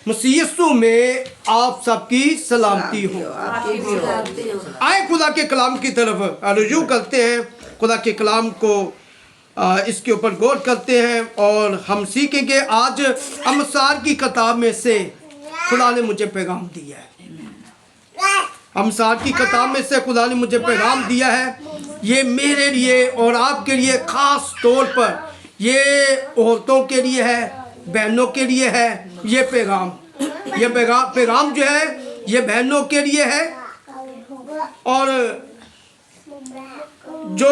मसीह यीशु में आप सबकी सलामती हो। आए खुदा के कलाम की तरफ रुजू करते हैं, खुदा के कलाम को इसके ऊपर गौर करते हैं और हम सीखेंगे। आज अमसाल की किताब में से खुदा ने मुझे पैगाम दिया है। अमसाल की किताब में से खुदा ने मुझे पैगाम दिया है। ये मेरे लिए और आपके लिए ख़ास तौर पर, ये औरतों के लिए है, बहनों के लिए है। ये पैगाम जो है ये बहनों के लिए है और जो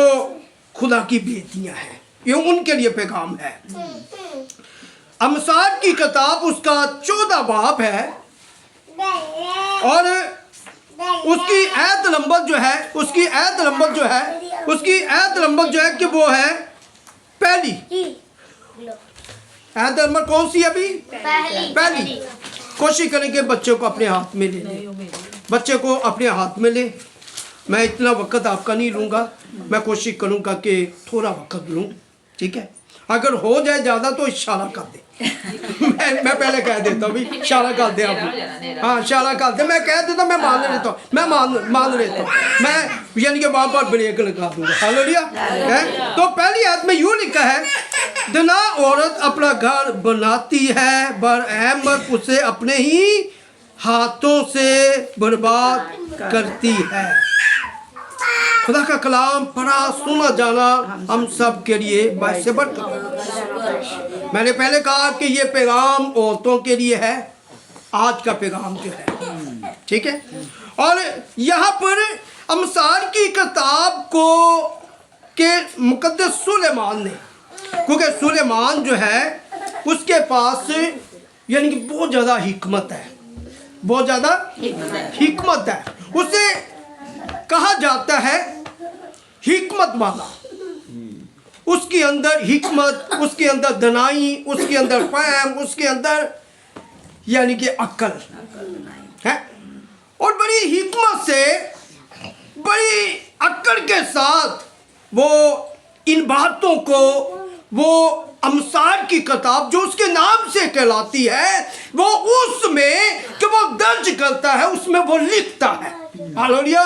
खुदा की बेटियां हैं ये उनके लिए पैगाम है। अमसाल की किताब उसका 14 बाब है और उसकी आयत नंबर जो है कि वो है पहली। आयत नंबर कौन सी अभी? पहली। कोशिश करेंगे बच्चों को अपने हाथ में ले लें, बच्चे को अपने हाथ में ले। मैं इतना वक्त आपका नहीं लूँगा, मैं कोशिश करूँगा कि थोड़ा वक्त लूँ, ठीक है? अगर हो जाए ज़्यादा तो इशारा कर दे। मैं पहले कह देता हूँ, भी इशारा कर दे आप। हाँ, इशारा कर दे। मैं कह देता हूँ, मैं मान लेता हूँ, मान लेता हूँ। मैं यानी कि वहाँ पर ब्रेक लगा दूँगा। हालेलुया। तो पहली आयत में यूँ लिखा है, दना औरत अपना घर बनाती है, बरहमत उसे अपने ही हाथों से बर्बाद करती है। खुदा का कलाम पढ़ा सुना जाना हम सब के लिए बाइस से बढ़कर। मैंने पहले कहा कि ये पैगाम औरतों के लिए है, आज का पैगाम जो है, ठीक है? और यहाँ पर अमसाल की किताब को के मुकद्दस सुलेमान ने, क्योंकि सुलेमान जो है उसके पास यानी कि बहुत ज़्यादा हिकमत है, बहुत ज़्यादा हिकमत है। उसे कहा जाता है हिकमत वाला। उसके अंदर हिकमत, उसके अंदर दनाई, उसके अंदर फहम, उसके अंदर यानी कि अक्ल है। और बड़ी हिकमत से, बड़ी अक्ल के साथ वो इन बातों को, वो अमसाल की किताब जो उसके नाम से कहलाती है, वो उसमें जो वो दर्ज करता है, उसमें वो लिखता है। हालेलुया।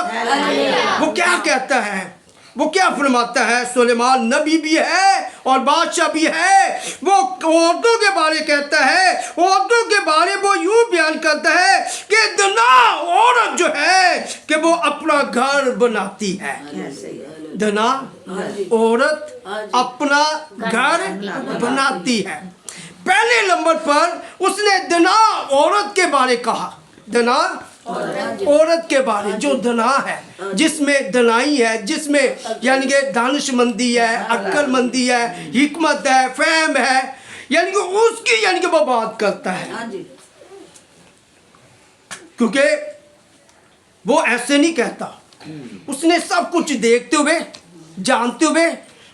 वो क्या कहता है, वो क्या फरमाता है? सुलेमान नबी भी है और बादशाह भी है। वो औरतों के बारे कहता है, औरतों के बारे वो यूं बयान करता है कि दना औरत जो है कि वो अपना घर बनाती है। दना औरत अपना घर बनाती है। पहले नंबर पर उसने दना औरत के बारे कहा। दना औरत के बारे, जो दना है, जिसमें दनाई है, जिसमें यानी कि दानिशमंदी है, अक्लमंदी है, हिकमत है, फहम है, यानी कि उसकी यानी कि वो बात करता है। क्योंकि वो ऐसे नहीं कहता, उसने सब कुछ देखते हुए, जानते हुए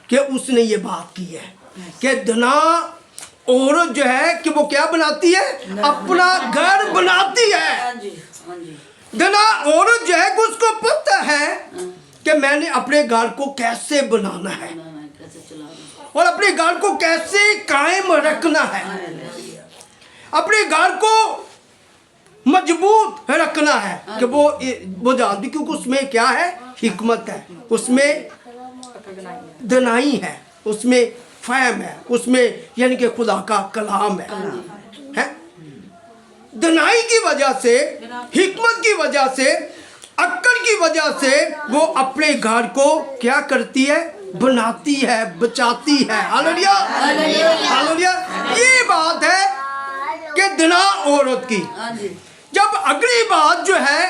कि उसने ये बात की है कि दना औरत जो है कि वो क्या बनाती है? अपना घर बनाती है। दना औरत जो है कि उसको पता है कि मैंने अपने घर को कैसे बनाना है और अपने घर को कैसे कायम रखना है, अपने घर को मजबूत रखना है कि वो जानती, क्योंकि उसमें क्या है? हिकमत है, उसमें दनाई है, उसमें फहम है, उसमें यानी कि खुदा का कलाम है। दनाई की वजह से, हिकमत की वजह से, अक्ल की वजह से वो अपने घर को क्या करती है? बनाती है, बचाती है। Hallelujah, hallelujah. ये बात है कि दना औरत की। जब अगली बात जो है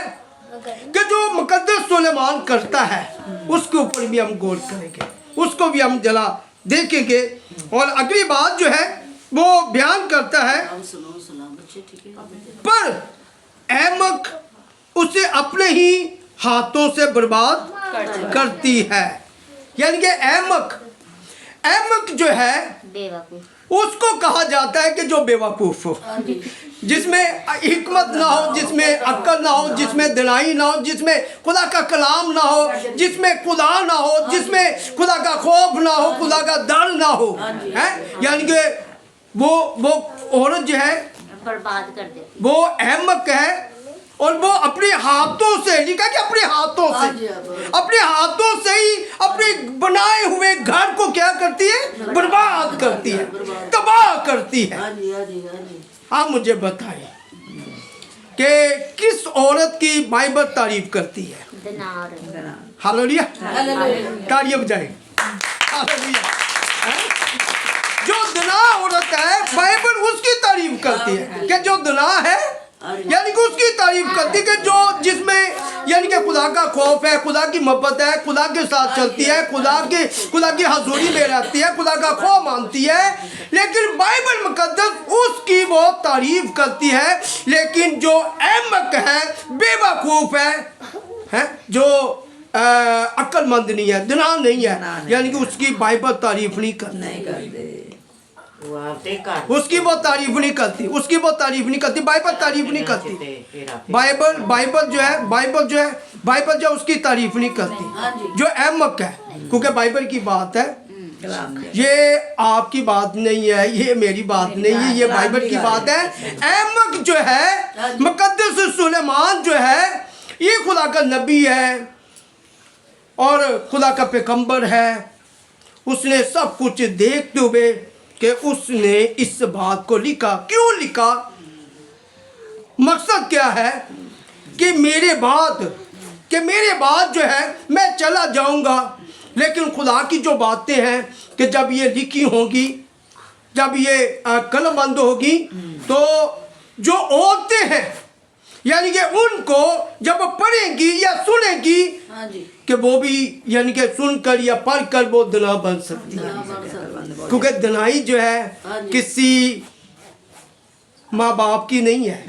कि जो मुकद्दस सुलेमान करता है, उसके ऊपर भी हम गौर करेंगे, उसको भी हम जरा देखेंगे। और अगली बात जो है वो बयान करता है, पर एमक उसे अपने ही हाथों से बर्बाद करती है। यानी कि एमक जो है उसको कहा जाता है कि जो बेवकूफ़ हो, जिसमें हिकमत ना हो, जिसमें अक्ल ना हो, जिसमें दिलाई ना हो, जिसमें खुदा का कलाम ना हो, जिसमें खुदा ना हो, जिसमें खुदा का खौफ ना हो, खुदा का डर ना हो, है। यानी कि वो औरत जो है बर्बाद कर देती। वो अहमक है और वो अपने हाथों से, लिखा कि अपने हाथों से, अपने हाथों से ही अपने बनाए हुए घर को क्या करती है? बर्बाद करती है, तबाह करती है। आप मुझे बताएं कि किस औरत की बाइबल तारीफ करती है? हालेलुया, तालियां बजाएं। हालेलुया। जो दना औरत है बाइबल उसकी तारीफ करती है कि जो दना है, यानी कि उसकी तारीफ करती है कि जो जिसमें यानी कि खुदा का खौफ है, खुदा की मोहब्बत है, खुदा के साथ चलती है, खुदा की हजूरी में रहती है, खुदा का खौफ मानती है। लेकिन बाइबल मुकद्दस उसकी वो तारीफ करती है। लेकिन जो अहमक है, बेवकूफ है जो अक्लमंद नहीं है, दना नहीं है, यानी कि उसकी बाइबल तारीफ नहीं करती, उसकी वो तारीफ नहीं करती, उसकी वो तारीफ नहीं करती, बाइबल तारीफ नहीं करती। बाइबल जो है उसकी तारीफ नहीं करती, जो अहमक है। क्योंकि बाइबल की बात है, ये आपकी बात नहीं है, ये मेरी बात नहीं है, ये बाइबल की बात है। अहमक जो है, मुकद्दस सुलेमान जो है, ये खुदा का नबी है और खुदा का पैगंबर है। उसने सब कुछ देखते हुए कि उसने इस बात को लिखा। क्यों लिखा? मकसद क्या है कि मेरे बाद जो है मैं चला जाऊंगा, लेकिन खुदा की जो बातें हैं कि जब ये लिखी होगी, जब ये कलमबंद होगी, तो जो औरतें हैं यानी कि उनको जब पढ़ेंगी या सुनेंगी कि वो भी यानी कि सुनकर या पढ़कर वो दना बन सकती है। क्योंकि दनाई जो है किसी माँ बाप की नहीं है,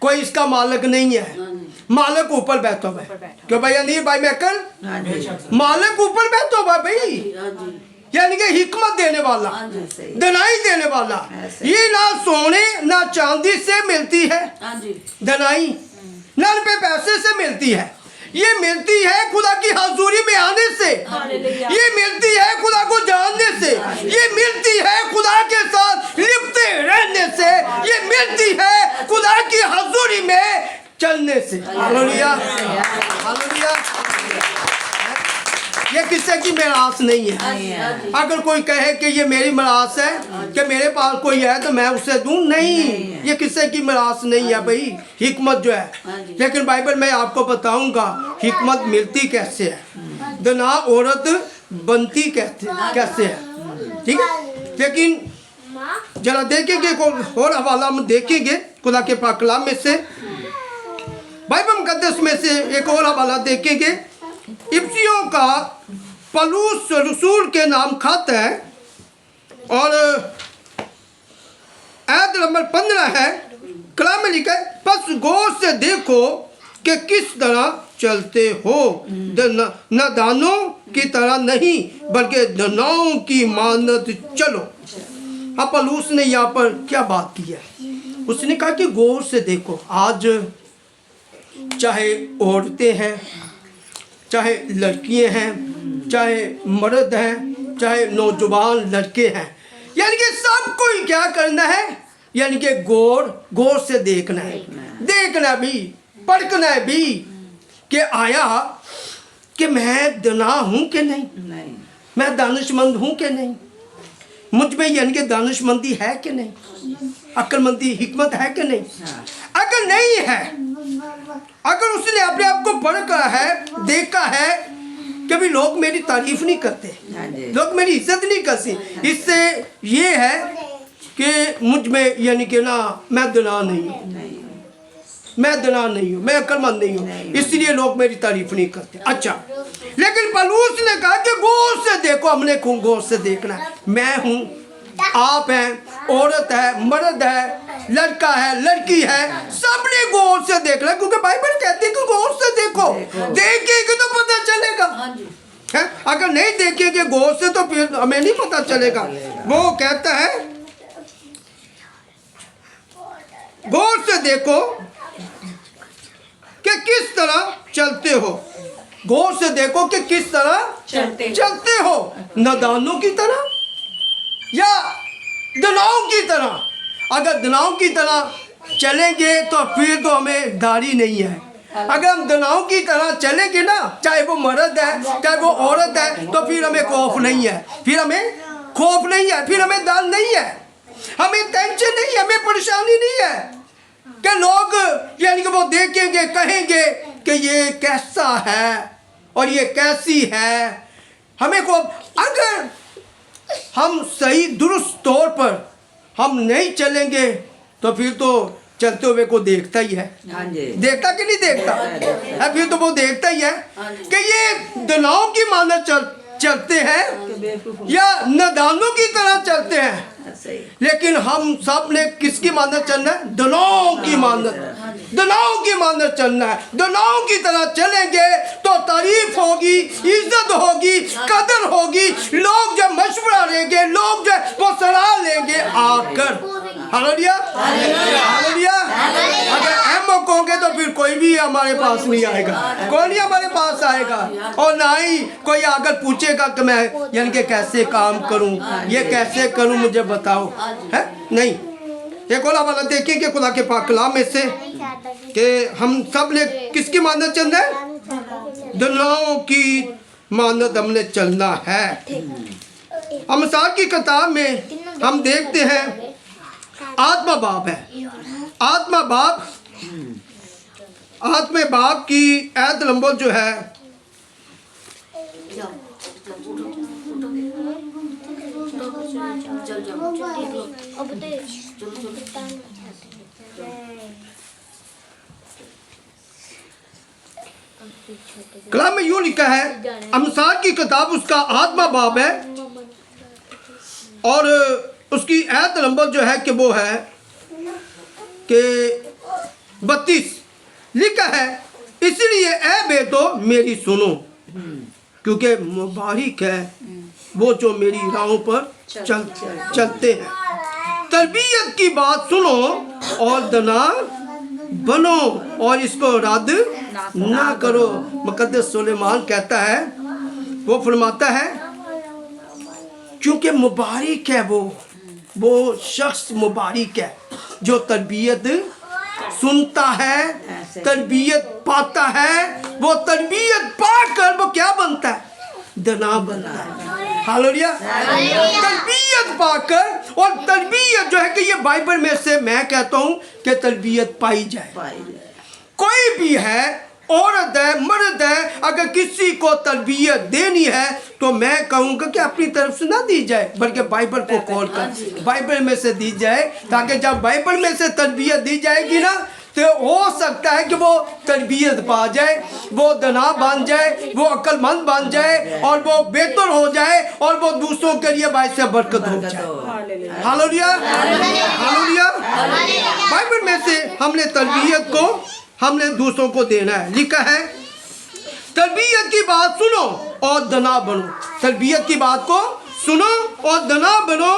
कोई इसका मालिक नहीं है। मालिक ऊपर बैठा हुआ है। क्यों भाई अनिल भाई मैकल? मालिक ऊपर बैठा हुआ भाई, यानी कि हिकमत देने वाला, दनाई देने वाला। ये ना सोने ना चांदी से मिलती है दनाई, ना पे पैसे से मिलती है। ये मिलती है खुदा की हजूरी में आने से, ये मिलती है खुदा को जानने से, ये मिलती है खुदा के साथ लिपटे रहने से, ये मिलती है खुदा की हजूरी में चलने से। Hallelujah, hallelujah. ये किसी की मिरास नहीं है। अगर कोई कहे कि ये मेरी मिरास है, कि मेरे पास कोई है तो मैं उसे दूं, नहीं, ये किसी की मिरास नहीं है भाई, हिकमत जो है। लेकिन बाइबल में आपको बताऊंगा हिकमत मिलती कैसे है, दना औरत बनती कैसे है, ठीक है। लेकिन जरा देखेंगे और हवाला में देखेंगे खुदा के पाक कलाम में से, बाइबल मुकद्दस में से एक और हवाला देखेंगे। इब्सियों का पलूस रसूल के नाम खत है और आयत नंबर 15 है। कलाम में लिखा है, बस गौर से देखो कि किस तरह चलते हो, नादानों की तरह नहीं बल्कि दनाओं की मानत चलो। अब पलूस ने यहाँ पर क्या बात की है? उसने कहा कि गौर से देखो। आज चाहे औरतें हैं, चाहे लड़कियां हैं, चाहे मर्द हैं, चाहे नौजवान लड़के हैं, यानी कि सबको ही क्या करना है, यानी कि गौर से देखना है, देखना भी, परखना भी कि आया कि मैं दना हूँ कि नहीं, मैं दानिशमंद हूँ कि नहीं, मुझ में यानी कि दानिशमंदी है कि नहीं, अक्लमंदी हिकमत है कि नहीं। अगर नहीं है, अगर उसने अपने आप को परखा है, देखा है कि भी लोग मेरी तारीफ नहीं करते, लोग मेरी इज्जत नहीं करते, इससे ये है कि मुझ में यानी कि ना मैं दना नहीं हूँ, मैं दना नहीं हूँ, मैं अक्लमंद नहीं हूँ, इसलिए लोग मेरी तारीफ नहीं करते। अच्छा, लेकिन पलूस ने कहा कि गौर से देखो, हमने गौर से देखना है। मैं हूँ, आप हैं, औरत है, मर्द है, लड़का है, लड़की है, सबने गौर से देखना है। क्योंकि बाइबल कहती है कि गौर से देखो, देखेंगे तो पता चलेगा है? अगर नहीं देखेंगे गौर से तो फिर हमें नहीं पता चलेगा। वो कहता है गौर से देखो कि किस तरह चलते हो, गौर से देखो कि किस तरह चलते हो, नादानों की तरह या दनाओं की तरह। अगर दनाव की तरह चलेंगे तो फिर तो हमें दाढ़ी नहीं है। अगर हम दनाव की तरह चलेंगे ना, चाहे वो मर्द है चाहे वो औरत है, तो फिर हमें खौफ नहीं है, फिर हमें खौफ नहीं है, फिर हमें डर नहीं है, हमें टेंशन नहीं है, हमें परेशानी नहीं है कि लोग यानी कि वो देखेंगे कहेंगे कि ये कैसा है और ये कैसी है। हमें को अगर हम सही दुरुस्त तौर पर हम नहीं चलेंगे तो फिर तो चलते हुए को देखता ही है। देखता कि नहीं देखता है? फिर तो वो देखता ही है कि ये दनाव की मानद चलते हैं या नादानों की तरह चलते हैं। लेकिन हम सब ने किसकी मानद चलना है? दनाव की मानद, दनाव की मानद चलना है। दनाव की तरह चलेंगे तो तारीफ होगी, इज्जत होगी, कदर होगी, लोग जब मशवरा लेंगे, लोग जब वो सलाह लेंगे आकर। Hallelujah, hallelujah. अगर हम कहोगे तो फिर कोई भी हमारे पास नहीं आएगा, कोई नहीं हमारे पास आएगा, और ना ही कोई आकर पूछेगा कि मैं यानी कि कैसे काम करूं, ये कैसे करूं, मुझे बताओ, है नहीं। एक और वाला देखेंगे खुदा के पाक कलाम में से कि हम सब ने किसकी मानद चलना है? दनाव की मानद हमने चलना है। अमसाल की किताब में हम देखते हैं आत्मा बाप है, आत्मा बाप, आत्मा बाप की ऐत नंबर जो है कलाम में यूं लिखा है, अमसाल की किताब उसका आत्मा बाप है और उसकी ऐत नंबर जो है कि वो है कि 32 लिखा है, इसलिए ए बेटो मेरी सुनो, क्योंकि मुबारक है वो जो मेरी राहों पर चलते हैं। तरबियत की बात सुनो और दना बनो और इसको रद्द ना करो। मुकद्दस सुलेमान कहता है, वो फरमाता है क्योंकि मुबारक है वो शख्स मुबारक है जो तरबियत सुनता है, तरबियत पाता है। वो तरबियत पाकर वो क्या बनता है? दना बनता है। हालेलुया। तरबियत पाकर, और तरबियत जो है कि ये बाइबल में से मैं कहता हूँ कि तरबियत पाई जाए। कोई भी है, औरत है, मर्द है, अगर किसी को तरबियत देनी है तो मैं कहूँगा कि अपनी तरफ से ना दी जाए, बल्कि बाइबल को खोल कर बाइबल में से दी जाए, ताकि जब बाइबल में से तरबियत दी जाएगी ना तो हो सकता है कि वो तरबियत पा जाए, वो दना बन जाए, वो अक्लमंद बन जाए और वो बेहतर हो जाए और वो दूसरों के लिए बाइस से बरकत हो जाए। Hallelujah, hallelujah. बाइबल में से हमने तरबियत को हमने दूसरों को देना है। लिखा है तरबियत की बात सुनो और दना बनो। तरबियत की बात को सुनो और दना बनो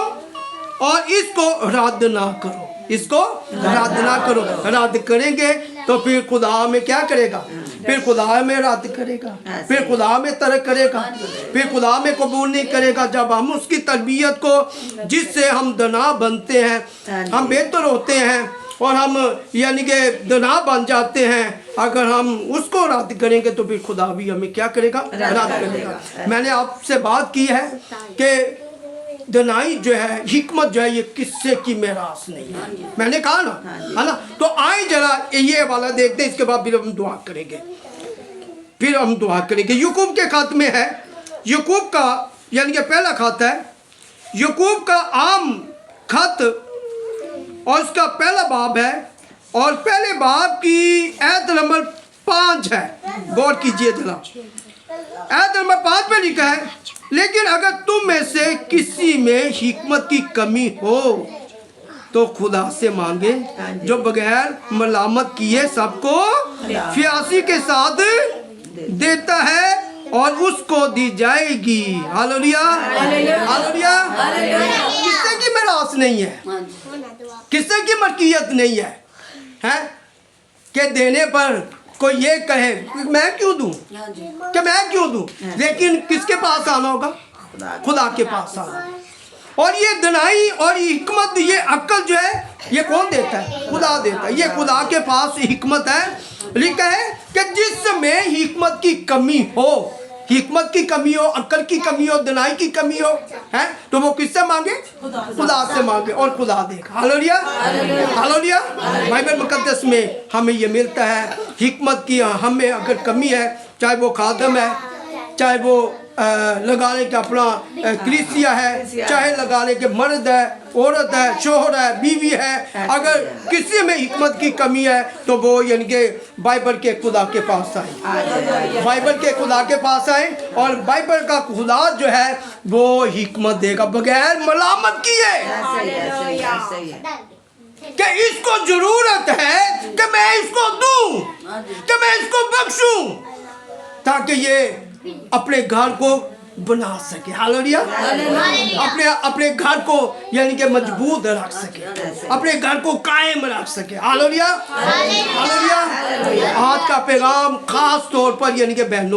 और इसको रद्द ना करो, इसको रद्द ना करो। रद्द करेंगे तो फिर खुदा में क्या करेगा? फिर खुदा में रद्द करेगा, फिर खुदा में तर्क करेगा, फिर खुदा में कबूल नहीं करेगा। जब हम उसकी तरबियत को, जिससे हम दना बनते हैं, हम बेहतर होते हैं और हम यानी कि दना बन जाते हैं, अगर हम उसको रद्द करेंगे तो फिर खुदा भी हमें क्या करेगा? रद्द करेगा। मैंने आपसे बात की है कि दनाई जो है, हिकमत जो है, ये किस्से की मेरास नहीं है। मैंने कहा ना, है ना। तो आए जरा ये वाला देखते हैं, इसके बाद फिर हम दुआ करेंगे, फिर हम दुआ करेंगे। याकूब के खत में है, याकूब का यानी कि पहला खत है, याकूब का आम खत और उसका पहला बाब है और पहले बाब की आयत नंबर 5 है। गौर कीजिए जरा, आयत नंबर 5 पे लिखा है, लेकिन अगर तुम में से किसी में हिकमत की कमी हो तो खुदा से मांगे जो बगैर मलामत किए सबको फ्यासी के साथ देता है और उसको दी जाएगी। Hallelujah, hallelujah. किससे की मिरास नहीं है, किससे की मलकियत नहीं है, हैं कि देने पर कोई ये कहे मैं क्यों दूं, कि मैं क्यों दूं, लेकिन किसके पास आना होगा? खुदा के पास आना। और ये दनाई और ये हिकमत, ये अक्ल जो है ये कौन देता है? खुदा देता है। ये खुदा के पास हिकमत है। लिखा है कि जिसमें हिकमत की कमी हो, हिकमत की कमी हो, अक्ल की कमी हो, दनाई की कमी हो, है तो वो किससे मांगे? खुदा से मांगे और खुदा देगा। Hallelujah, hallelujah. बाइबल मुकद्दस में हमें ये मिलता है हिकमत की हमें अगर कमी है, चाहे वो खादम है, चाहे वो लगाने का अपना क्रिसिया है, चाहे लगाने के मर्द है, औरत है, शोहर है, बीवी है, अगर किसी में हिकमत की कमी है तो वो यानी कि बाइबल के खुदा के पास आए, बाइबल के खुदा के पास आए और बाइबल का खुदा जो है वो हिकमत देगा बगैर मलामत किए कि इसको जरूरत है कि मैं इसको दूं, कि मैं इसको बख्शूं, ताकि ये अपने घर को बना सके। हालेलुया। अपने घर को यानी कि मजबूत रख सके, अपने घर को कायम रख सके। Hallelujah, hallelujah. आज का पैगाम खास तौर पर यानी कि बहनों